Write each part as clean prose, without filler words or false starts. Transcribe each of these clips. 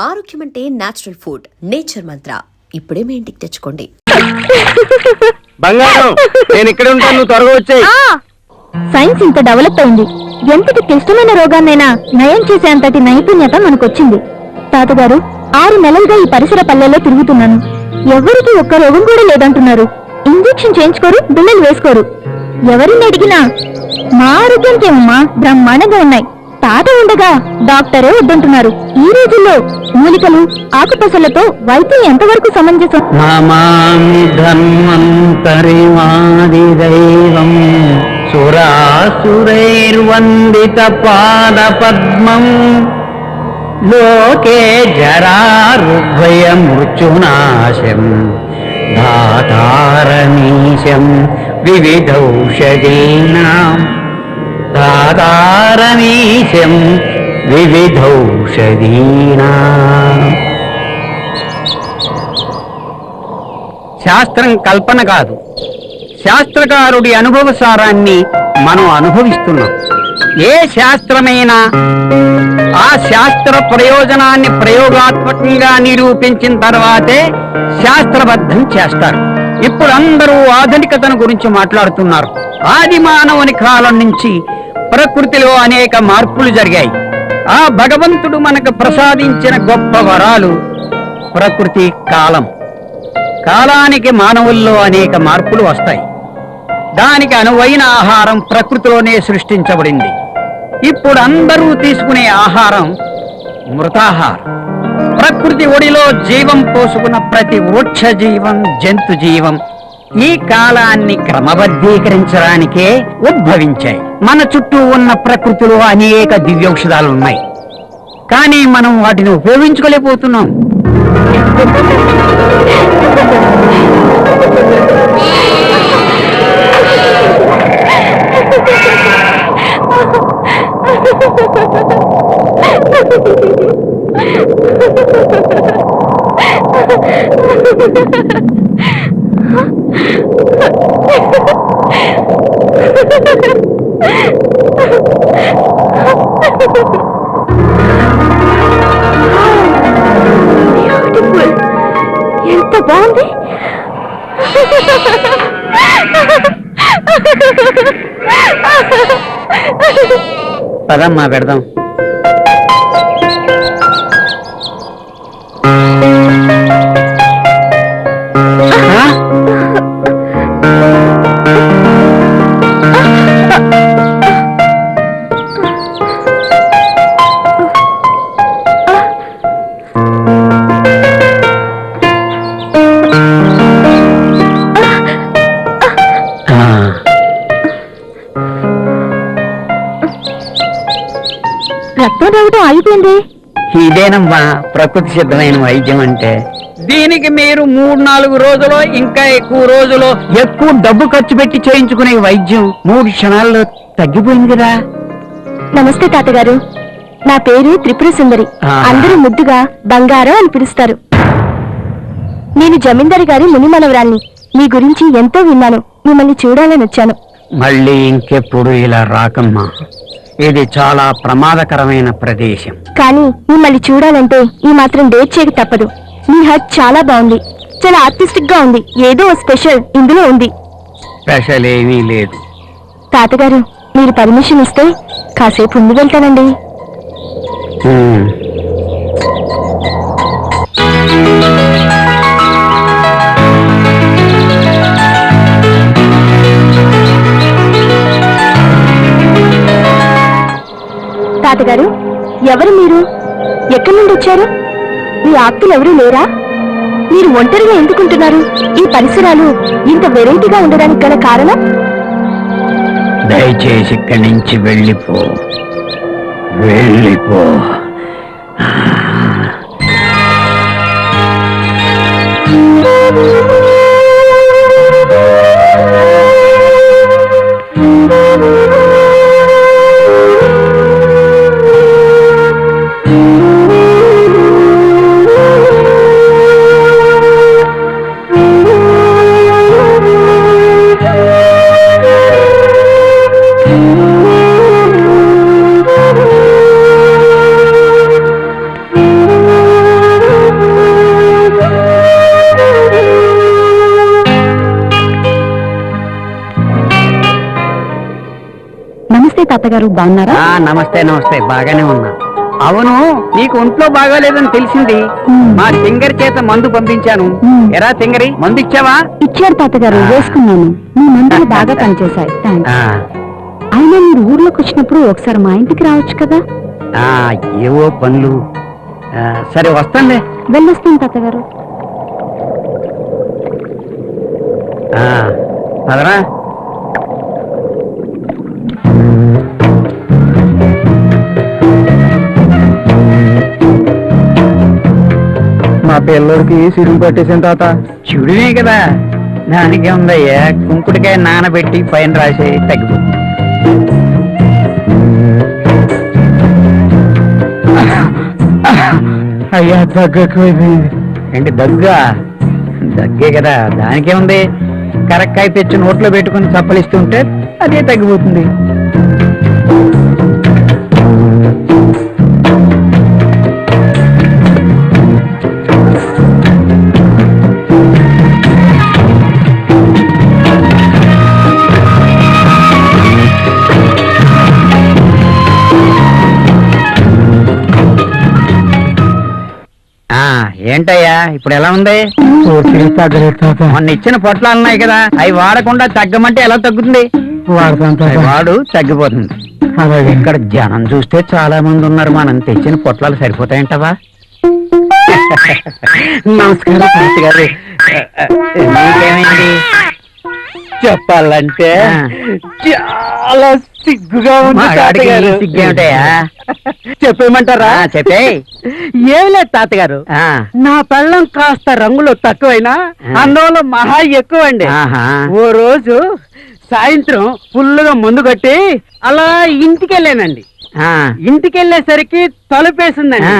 ఆరోగ్యం అంటే natural food. Nature మంత్ర ఇప్పుడే మీ ఇంటికి తెచ్చుకోండి. బంగారం, నేను ఇక్కడే ఉంటాను, నువ్వు త్వరగా వచ్చేయ్. సైన్స్ ఇంత డెవలప్ అయింది. ఎంతటి క్లిష్టమైన రోగాన్నైనా నయం చేసేంతటి నైపుణ్యత మనకొచ్చింది. తాతగారు, 6 నెలలుగా ఈ పరిసర పల్లెల్లో తిరుగుతున్నాను. ఎవరికి ఒక్క రోగం కూడా లేదంటున్నారు. ఇంజెక్షన్ చేయించుకోరు, బిళ్ళలు వేసుకోరు. ఎవరిని అడిగినా మా ఆరోగ్యానికేమమ్మా బ్రహ్మాండంగా ఉన్నాయి, తాత ఉండగా డాక్టరే వద్దంటున్నారు. ఈ రోజుల్లో మూలికలు, ఆకుపసలతో వైద్యం ఎంతవరకు సమంజసం? నమామి ధన్వంతరిమాది దైవం సురాసురైర్వందిత పాద పద్మం లోకే జరారుభయ మృత్యునాశం దాతారమీశం వివిధౌషధీనాం దాతారమీశం వివిధౌషధీనాం. శాస్త్రం కల్పన కాదు, శాస్త్రకారుడి అనుభవ సారాన్ని మనం అనుభవిస్తున్నాం. ఏ శాస్త్రమైనా ఆ శాస్త్ర ప్రయోజనాన్ని ప్రయోగాత్మకంగా నిరూపించిన తర్వాతే శాస్త్రబద్ధం చేస్తారు. ఇప్పుడు అందరూ ఆధునికతను గురించి మాట్లాడుతున్నారు. ఆది మానవుని కాలం నుంచి ప్రకృతిలో అనేక మార్పులు జరిగాయి. ఆ భగవంతుడు మనకు ప్రసాదించిన గొప్ప వరాలు ప్రకృతి, కాలం. కాలానికి మానవుల్లో అనేక మార్పులు వస్తాయి. దానికి అనువైన ఆహారం ప్రకృతిలోనే సృష్టించబడింది. ఇప్పుడు అందరూ తీసుకునే ఆహారం మృతాహారం. ప్రకృతి ఒడిలో జీవం పోసుకున్న ప్రతి వృక్ష జీవం, జంతు జీవం ఈ కాలాన్ని క్రమబద్ధీకరించడానికే ఉద్భవించాయి. మన చుట్టూ ఉన్న ప్రకృతిలో అనేక దివ్యౌషధాలు ఉన్నాయి, కానీ మనం వాటిని ఉపయోగించుకోలేకపోతున్నాం. ఎంత బాగుంది! పదమ్మా పెడదాం. రక్తం రావడం ఆగిపోయింది. ఇదేనమ్మా ప్రకృతి సిద్ధమైన వైద్యం అంటే. దీనికి మీరు 3-4 రోజులు, ఇంకా ఎక్కువ రోజులు, ఎక్కువ డబ్బు ఖర్చు పెట్టి చేయించుకునే వైద్యం 3 క్షణాల్లో తగ్గిపోయింది కదా. నమస్తే తాతగారు, నా పేరు త్రిపుర సుందరి. అందరూ ముద్దుగా బంగారం అని పిలుస్తారు. నేను జమీందారి గారి మునిమనవరాల్ని. మీ గురించి ఎంతో విన్నాను, మిమ్మల్ని చూడాలని వచ్చాను. మళ్ళీ ఇంకెప్పుడు ఇలా రాకమ్మా, ఇది చాలా ప్రమాదకరమైన ప్రదేశం. కానీ మిమ్మల్ని చూడాలంటే ఈ మాత్రం డేట్ చేయక తప్పదు. మీ హట్ చాలా బాగుంది, చాలా ఆర్టిస్టిక్ గా ఉంది. ఏదో స్పెషల్ ఇందులో ఉంది. స్పెషల్ ఏమీ లేదు. తాతగారు, మీరు పర్మిషన్ ఇస్తే కాసేపు ముందు వెళ్తానండి. తాతగారు, ఎవరు మీరు? ఎక్కడి నుండి వచ్చారు? మీ ఆప్తులు ఎవరూ లేరా? మీరు ఒంటరిగా ఎందుకుంటున్నారు? ఈ పరిసరాలు ఇంత వెరైటీగా ఉండడానికి గల కారణం? దయచేసి ఇక్కడి నుంచి వెళ్ళిపో, వెళ్ళిపో. నమస్తే తాతగారు, బాగున్నారా? నమస్తే నమస్తే, బాగానే ఉన్నా. అవును, నీకు ఒంట్లో బాగాలేదని తెలిసింది. మా తింగరి చేత మందు పంపించాను. ఎరా తింగరి, మందు ఇచ్చావా? ఇచ్చారు తాతగారు, వేసుకున్నాను. మీ మందులు బాగా పనిచేశాయి. థాంక్స్. అయినా మీరు ఊర్లోకి వచ్చినప్పుడు ఒకసారి మా ఇంటికి రావచ్చు కదా? ఏవో పనులు. సరే వస్తానులే. వెళ్ళొస్తాను తాతగారు. పదరా. మా పిల్లడికి సిరుగు పట్టేసాను తాత. చెడునే కదా, దానికే ఉందయ్యా. కుంకుడికాయ నానబెట్టి పైన రాసి తగ్గిపోతుంది. అయ్యా తగ్గకపోయింది. ఏంటి దగ్గా? దగ్గే కదా, దానికే ఉంది. కరక్కాయ తెచ్చి నోట్లో పెట్టుకుని చప్పలిస్తూ ఉంటే అదే తగ్గిపోతుంది. ఏంటయ్యా ఇప్పుడు ఎలా ఉంది? తగ్గలేదు తాత. మొన్న ఇచ్చిన పొట్లాలు ఉన్నాయి కదా, అవి వాడకుండా తగ్గమంటే ఎలా తగ్గుతుంది? వాడతాను తాత. అవి వాడు తగ్గిపోతుంది. అలాగే. ఇక్కడ జనం చూస్తే చాలా మంది ఉన్నారు. మనం తెచ్చిన పొట్లాలు సరిపోతాయంటవా? నమస్కారం శాస్త్రి గారు. నీకేమైంది? చెప్పాలంటే చాలా సిగ్గుగా ఉంది మగాడికి తాతగారు. సిగ్గేమిటయ్యా? చెప్పేయమంటారా? చెప్పే. ఏం లేదు తాతగారు, నా పెళ్ళం కాస్త రంగులో తక్కువైనా అన్నంలో మహా ఎక్కువండి. ఓ రోజు సాయంత్రం ఫుల్లుగా ముందు కొట్టి అలా ఇంటికెళ్ళానండి. ఇంటికెళ్ళేసరికి తలుపేసిందండి.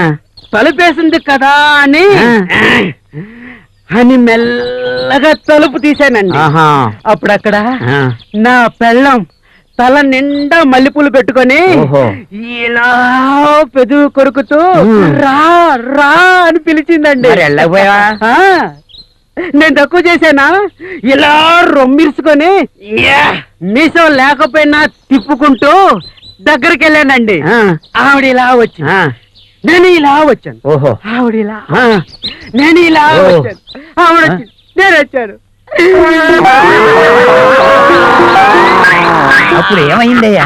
తలుపేసింది కదా అని మెల్లగా తలుపు తీశానండి. అప్పుడు అక్కడ నా పెళ్ళం తల నిండా మల్లెపూలు పెట్టుకొని ఇలా పెదవి కొరుకుతూ రా రా అని పిలిచిందండి. నేను తక్కువ చేశానా? ఇలా రొమ్మిర్చుకొని మీసం లేకపోయినా తిప్పుకుంటూ దగ్గరికి వెళ్ళానండి. ఆవిడ ఇలా వచ్చి నేను ఇలా వచ్చాను. ఆవిడ ఇలా నేను ఇలా వచ్చాను. ఆవిడ వచ్చి నేను వచ్చాను. అప్పుడు ఏమైందయ్యా?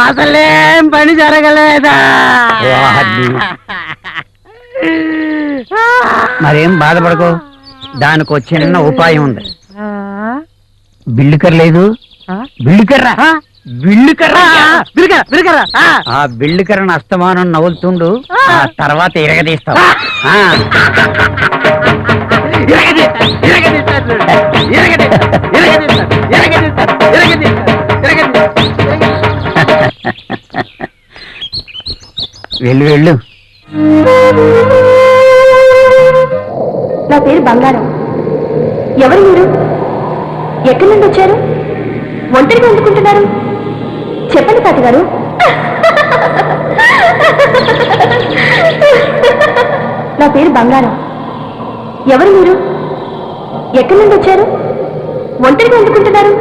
అసలేం పని జరగలేదా? మరేం బాధపడకు, దానికి ఒక చిన్న ఉపాయం ఉంది. బిల్లుకర్ర లేదు? బిల్లుకర్రా ఆ బిల్లుకర్రను అస్తమానం నవ్వులుతుండు, ఆ తర్వాత ఇరగదీస్తావు. వెళ్ళు వెళ్ళు. నా పేరు బంగారం. ఎవరు మీరు? ఎక్కడి నుండి వచ్చారు? ఒంటరిగా ఎందుకుంటున్నారు? చెప్పండి తాతగారు. నా పేరు బంగారం. ఎవరు మీరు? ఎక్కడి నుండి వచ్చారు? ఒంటరిగా ఎందుకుంటున్నారు?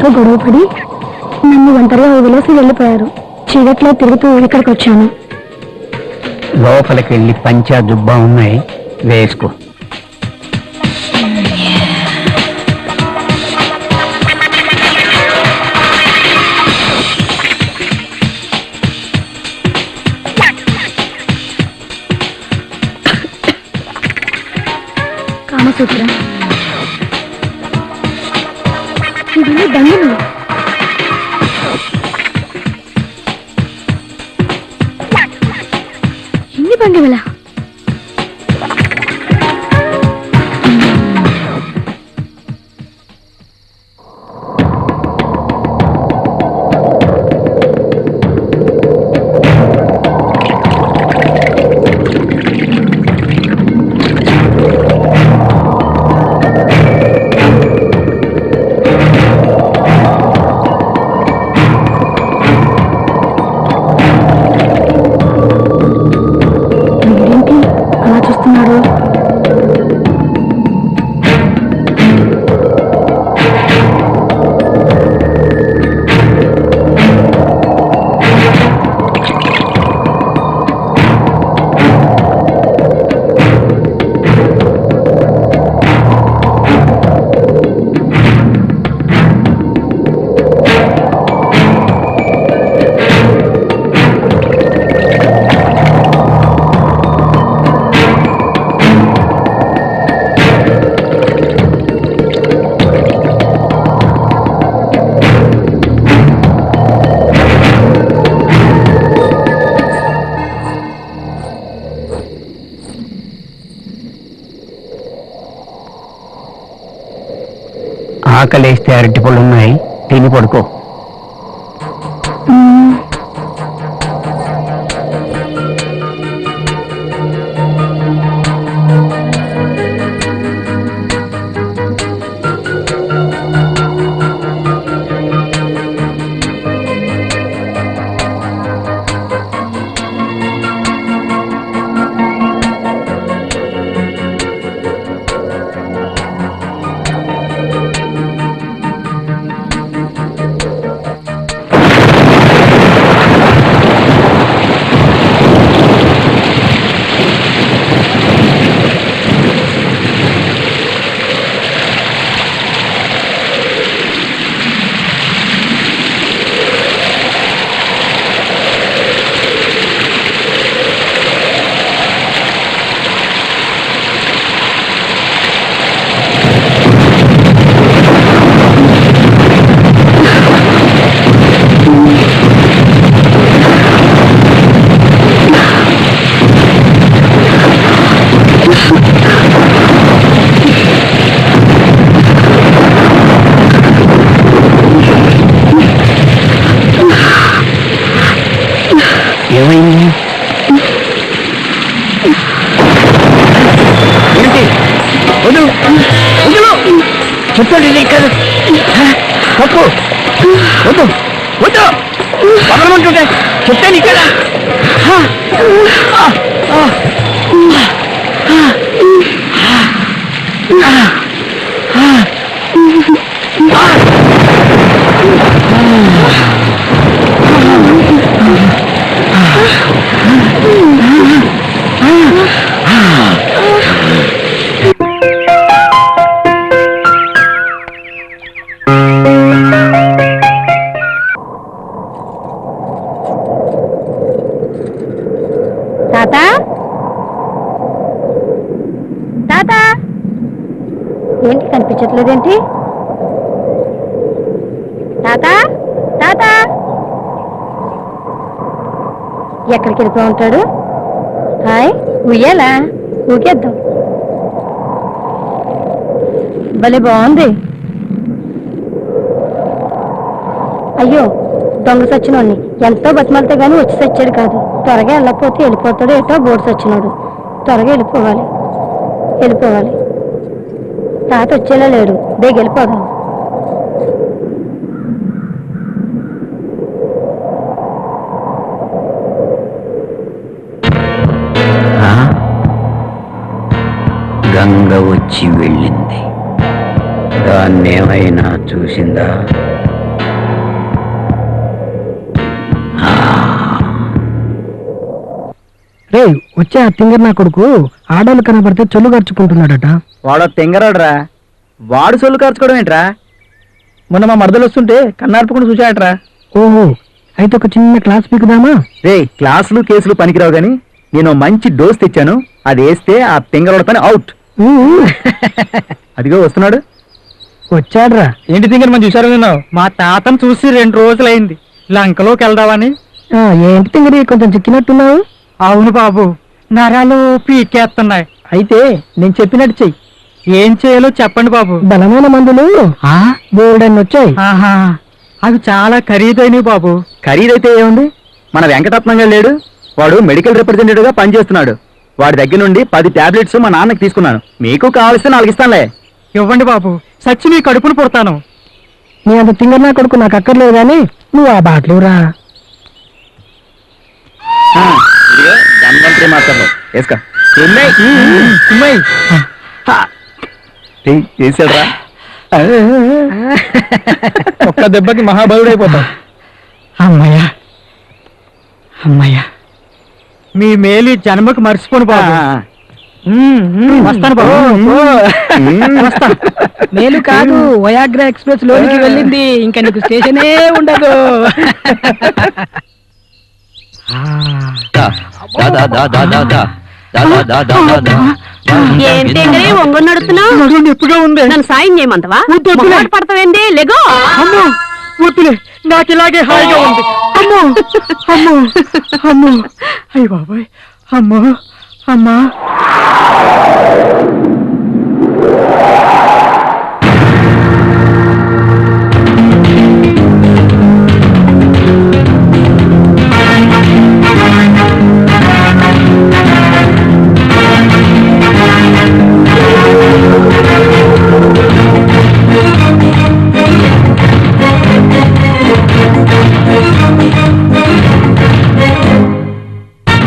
ఎవరితో గొడవపడి నన్ను ఒంటరిగా వదిలేసి వెళ్ళిపోయారు. చీకట్లో తిరుగుతూ ఇక్కడికి వచ్చాను. లోపలికి వెళ్ళి పంచా దుబ్బా ఉన్నాయి, వేసుకో. కామసూత్రం ఇవన్నీ దండలు. ఎన్ని బండివలా? ఆకలేస్తే అరటిపళ్ళు ఉన్నాయి, తిని పడుకో. ఏమైంది? ఏంటి? వద్దు వద్దు, చెప్పండి. ఇది కాదు తప్పు. వద్దు వద్దు, పదమంటుంటే చెప్తాను ఇక్కడ. తాత తాత, ఏంటి కనిపించట్లేదేంటి? తాత తాత, ఎక్కడికి వెళ్ళిపో ఉంటాడు? హాయ్, ఉయ్యాలా? ఊకేద్దాం. భలే బాగుంది. అయ్యో, దొంగ సచ్చినోడిని ఎంతో బతిమాలితే గానీ వచ్చి సచ్చాడు కాదు. త్వరగా వెళ్ళకపోతే వెళ్ళిపోతాడు ఏటో బోర్డు సచ్చినోడు. త్వరగా వెళ్ళిపోవాలి వెళ్ళిపోవాలి. తాత వచ్చేలా లేడు, బేగ వెళ్ళిపోదాం. గంగ వచ్చి వెళ్ళింది, దాన్నేమైనా చూసిందా? వచ్చే ఆ తింగర్ నా కొడుకు ఆడోళ్ళు కనబడితే చొల్లు ఖర్చుకుంటున్నాడట. వాడు తెంగరాడురా, వాడు సొల్లు ఖర్చుకోవడం ఏంట్రా? మొన్న మా మరదలు వస్తుంటే కన్నార్పకుండా చూశాడట్రా. ఓహో, అయితే ఒక చిన్న క్లాస్ పీకుదామా? క్లాసులు కేసులు పనికిరావు గాని నేను మంచి డోస్ తెచ్చాను, అది వేస్తే ఆ తెంగరోడ పని అవుట్. అదిగో వస్తున్నాడు. వచ్చాడ్రా. ఏంటి తింగర్ మనం చూసారు విన్నావు? మా తాతను చూసి 2 రోజులైంది. లంకలోకి వెళ్దామని. ఏంటి తింగరి కొంచెం చిక్కినట్టున్నావు? అవును బాబు, నరాలు పీకేస్తున్నాయి. అయితే నేను చెప్పినట్టు చెయ్యి. ఏం చేయాలో చెప్పండి బాబు. బలమైన మందులు బోర్డన్ని వచ్చాయి. అవి చాలా ఖరీదైనవి బాబు. ఖరీదైతే ఏముంది, మన వెంకటరత్నంగా లేడు, వాడు మెడికల్ రిప్రజెంటేటివ్ గా పనిచేస్తున్నాడు. వాడి దగ్గర నుండి 10 టాబ్లెట్స్ మా నాన్నకి తీసుకున్నాను. మీకు కావలిస్తే 4 ఇస్తానులే. ఇవ్వండి బాబు, సచ్చి నీ కడుపును పుడతాను. నీ అంత తింగర్ నా కొడుకు నాకు అక్కర్లేదు కానీ నువ్వు ఆ బాటలు రా. ధన్వంతరి మాత్రం వేసుకో. చేసాడ్రా, ఒక్క దెబ్బకి మహాబలుడైపోతావు. అమ్మయ్యా అమ్మయ్యా, మీ మేలు ఈ జన్మకు మర్చిపోను బాబు. వస్తాను బాబు. వస్తా. మేలు కాదు, వయాగ్రా ఎక్స్ప్రెస్ లోనికి వెళ్ళింది, ఇంకా నీకు స్టేషనే ఉండదు. ఏంటి ఒంగొని నడుస్తున్నావు? ఎప్పుడో ఉంది. నన్ను సాయం చేయమంతవా? పడతావేంది? లెగో. అమ్మో వద్దులే, నాకు ఇలాగే హాయిగా ఉంది. అమ్మో అమ్మో అమ్మో, అయ్య బాబాయ్, అమ్మో అమ్మా.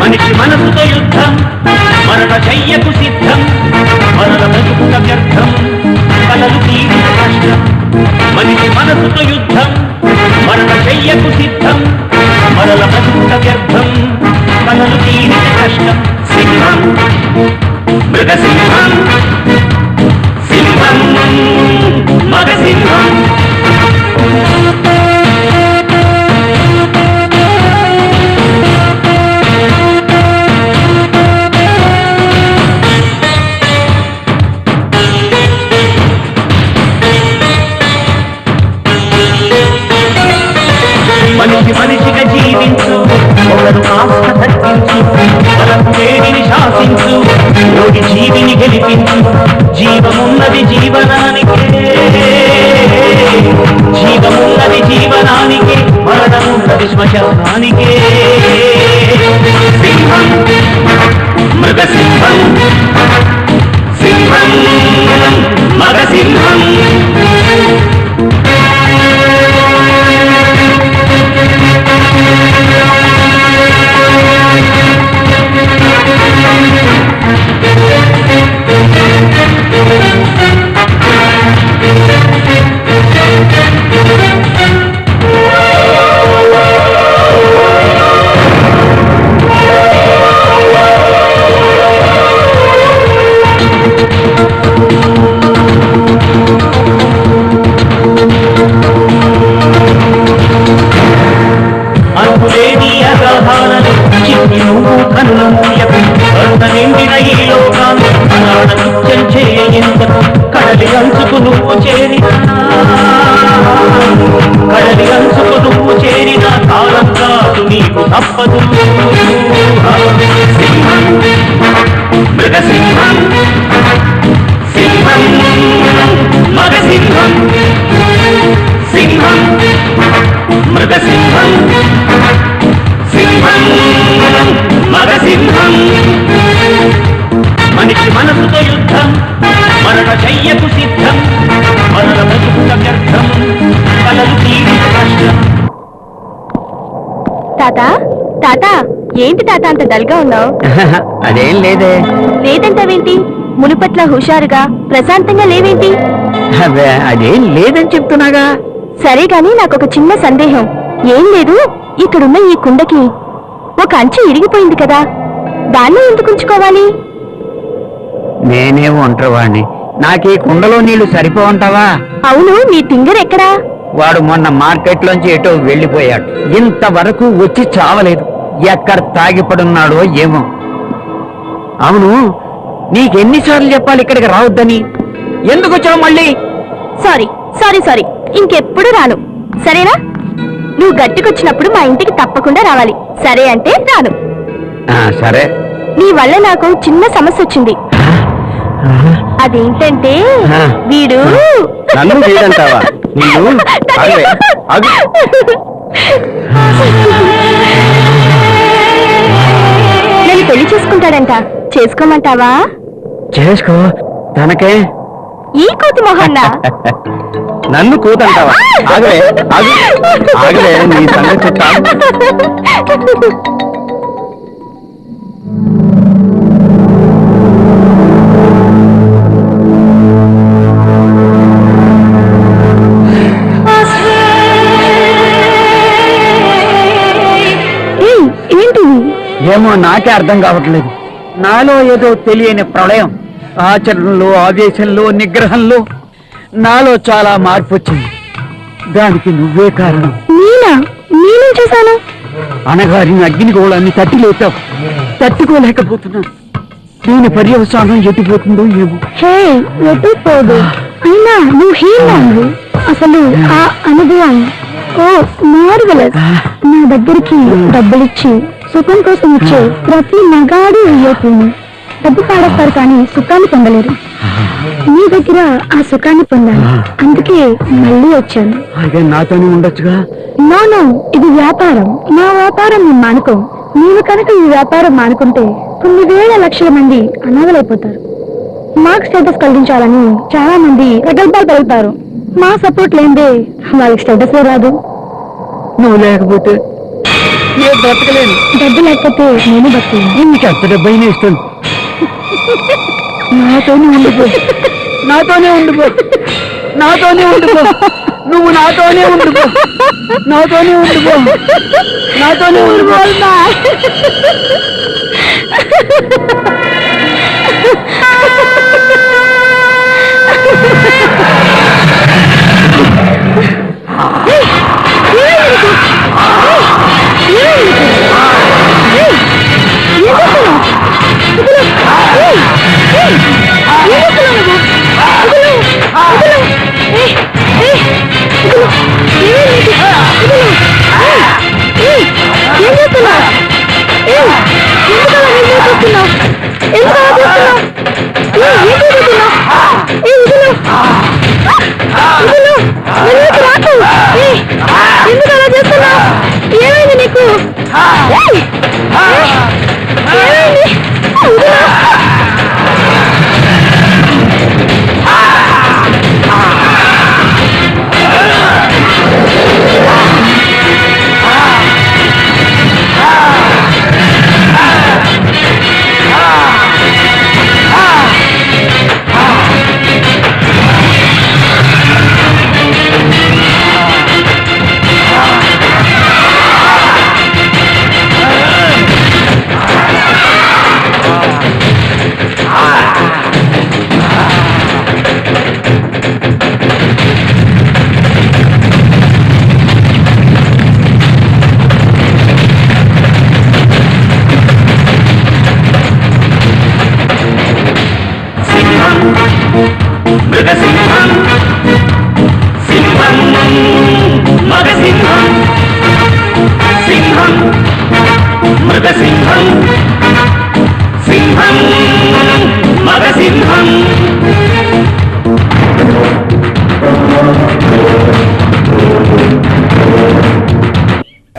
మనిషి మనసుతో యుద్ధం, మరణ చెయ్యకు సిద్ధం, మరణ బ్రతుకుట వ్యర్థం, కలలు తీరిన కష్టం. మనిషి మనసుతో యుద్ధం, మరణ చెయ్యకు సిద్ధం, మరణ బ్రతుకుట వ్యర్థం, కలలు తీరిన కష్టం. సింహం మృగసింహం, సింహం మగసింహం. మనిషి మనిషిగా జీవించు, ఒకరు ఆస్థ తగ్గించు, బలం వేడిని శాసించు, యోగి జీవిని గెలిపించు. జీవమున్నది జీవనానికే, జీవమున్నది జీవనానికే, మరణమున్నది శ్మశానానికే. సింహం మృగసింహం, సింహం మగసింహం. అంతులేని అగాధాలను చిన్ని నువ్వు కన్ను మూయకు, అంత నిండిన ఈ లోకాన్ని అనాడ నృత్యం చేయించకు. కడలి అంచుకు నువ్వు చేరినా, కడలి అంచుకు నువ్వు చేరిన కాలం కాదు నీకు తప్పదు. సింహం మృగసింహం, సింహం మగసింహం, సింహం మృగసింహం, సింహం మగసింహం. మనిషి మనసుతో యుద్ధం, మరణ చెయ్యకు సిద్ధం, మరణ బ్రతుకుట వ్యర్థం, కలలు తీరిన కష్టం. తాత తాత, ఏంటి తాత అంత డల్గా ఉన్నావు? అదేం లేదే. లేదంటావేంటి? మునుపట్ల హుషారుగా ప్రశాంతంగా లేవేంటి? అదేం లేదని చెప్తున్నాగా. సరే గాని నాకొక చిన్న సందేహం. ఏం లేదు, ఇక్కడున్న ఈ కుండకి ఒక అంచు ఇరిగిపోయింది కదా, దాన్ని ఎందుకు ఉంచుకోవాలి? నేనే ఒంటరివాణ్ణి, నాకీ కుండలో నీళ్లు సరిపోవంటావా? అవును, నీ తింగర్ ఎక్కడా? వాడు మొన్న మార్కెట్లోంచి ఎటో వెళ్ళిపోయాడు, ఇంతవరకు వచ్చి చావలేదు. ఎక్కడ తాగిపడున్నాడో ఏమో. అవును, నీకెన్నిసార్లు చెప్పాలి ఇక్కడికి రావద్దని? ఎందుకు వచ్చావు మళ్ళీ? సారీ సారీ సారీ, ఇంకెప్పుడు రాను, సరేనా? నువ్వు గట్టుకొచ్చినప్పుడు మా ఇంటికి తప్పకుండా రావాలి, సరే అంటే రాను. సరే. నీ వల్ల నాకు చిన్న సమస్య వచ్చింది. అదేంటంటే వీడు నన్ను వీడంటావా? నిన్ను ఆగవే, ఆగు. నేను పెళ్లి చేసుకుంటాడంట, చేసుకోమంటావా? చేసుకో, తనకే. ఈ కోతి మొహన్నా నన్ను కూతంటావా? ఆగవే, ఆగు, ఆగవే, నీ సంగతి చెప్తాను. ఏమో నాకే అర్థం కావట్లేదు. నాలో ఏదో తెలియని ప్రళయం, ఆచరణలో, ఆవేశంలో, నిగ్రహంలో నాలో చాలా మార్పు వచ్చింది. దానికి నువ్వే కారణం. నేనేం చేశాను? అనగారిన అగ్నిగోళాన్ని తట్టి లేపావు, తట్టుకోలేకపోతున్నా. దీని పర్యవసానం ఎట్టిపోతుందో ఏమో. హే, ఎటు పోదు. అయినా నువ్వు హీరోవు. అసలు ఆ అనుభవం ఓ మార్వెలస్. నా దగ్గరికి డబ్బులిచ్చి సుఖం కోసం వచ్చే ప్రతి మగాడు అయ్యేపోను. డబ్బు పాడేస్తారు కానీ సుఖాన్ని పొందలేరు. నీ దగ్గర ఆ సుఖాన్ని పొందాను, అందుకే మళ్ళీ వచ్చాను. అదే నాతోనే ఉండొచ్చుగా. నో, ఇది వ్యాపారం. నా వ్యాపారం నేను మానుకో. నీవు కనుక ఈ వ్యాపారం మానుకుంటే కొన్ని వేల లక్షల మంది అనాథలైపోతారు. మాకు స్టేటస్ కలిగించాలని చాలా మంది ప్రగల్భాలు పలుకుతారు. మా సపోర్ట్ లేదే వాళ్ళకి స్టేటస్ రాదు. నువ్వు లేకపోతే ఏ బ్రతకలేను. డబ్బు లేకపోతే నేను బతకలేను. నీకు ఎంత డబ్బైనా ఇస్తాను. నాతోనే ఉండిపో, నాతోనే ఉండిపో, నాతోనే ఉండిపో. నువ్వు నాతోనే ఉండిపో, నాతోనే ఉండిపో, నాతోనే ఉండిపో. ఏమైంది నీకు? మృగసింహం సింహం మగసింహం సింహం మృగసింహం సింహం మగసింహం.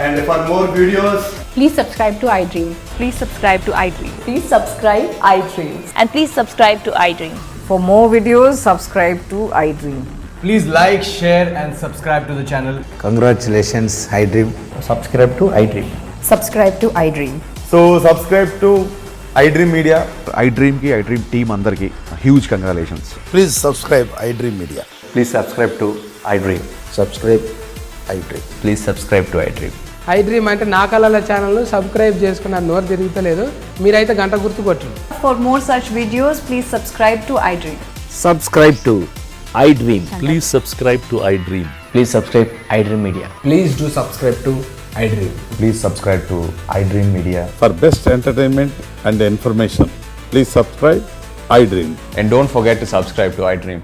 And for more videos, Please subscribe to iDream. Please subscribe to iDream. Please subscribe iDream. And please subscribe to iDream. For more videos, subscribe to iDream. please like, share and subscribe to the channel. Congratulations, iDream. Subscribe to iDream. Subscribe to iDream. So subscribe to iDream Media. iDream ki iDream team andarki huge congratulations. Please subscribe iDream Media. Please subscribe to iDream. Subscribe iDream. Please subscribe to iDream. I dream అంటే నా కళల channel subscribe చేసుకున్న నోరు తిరుగుతలేదు, మీరైతే గంట గుర్తు కొట్టండి. For more such videos, please subscribe to iDream. Subscribe to I dream. Please subscribe to iDream. Please subscribe iDream Media. Please do subscribe to iDream. Please subscribe to iDream Media. For best entertainment and information, please subscribe iDream. And don't forget to subscribe to iDream.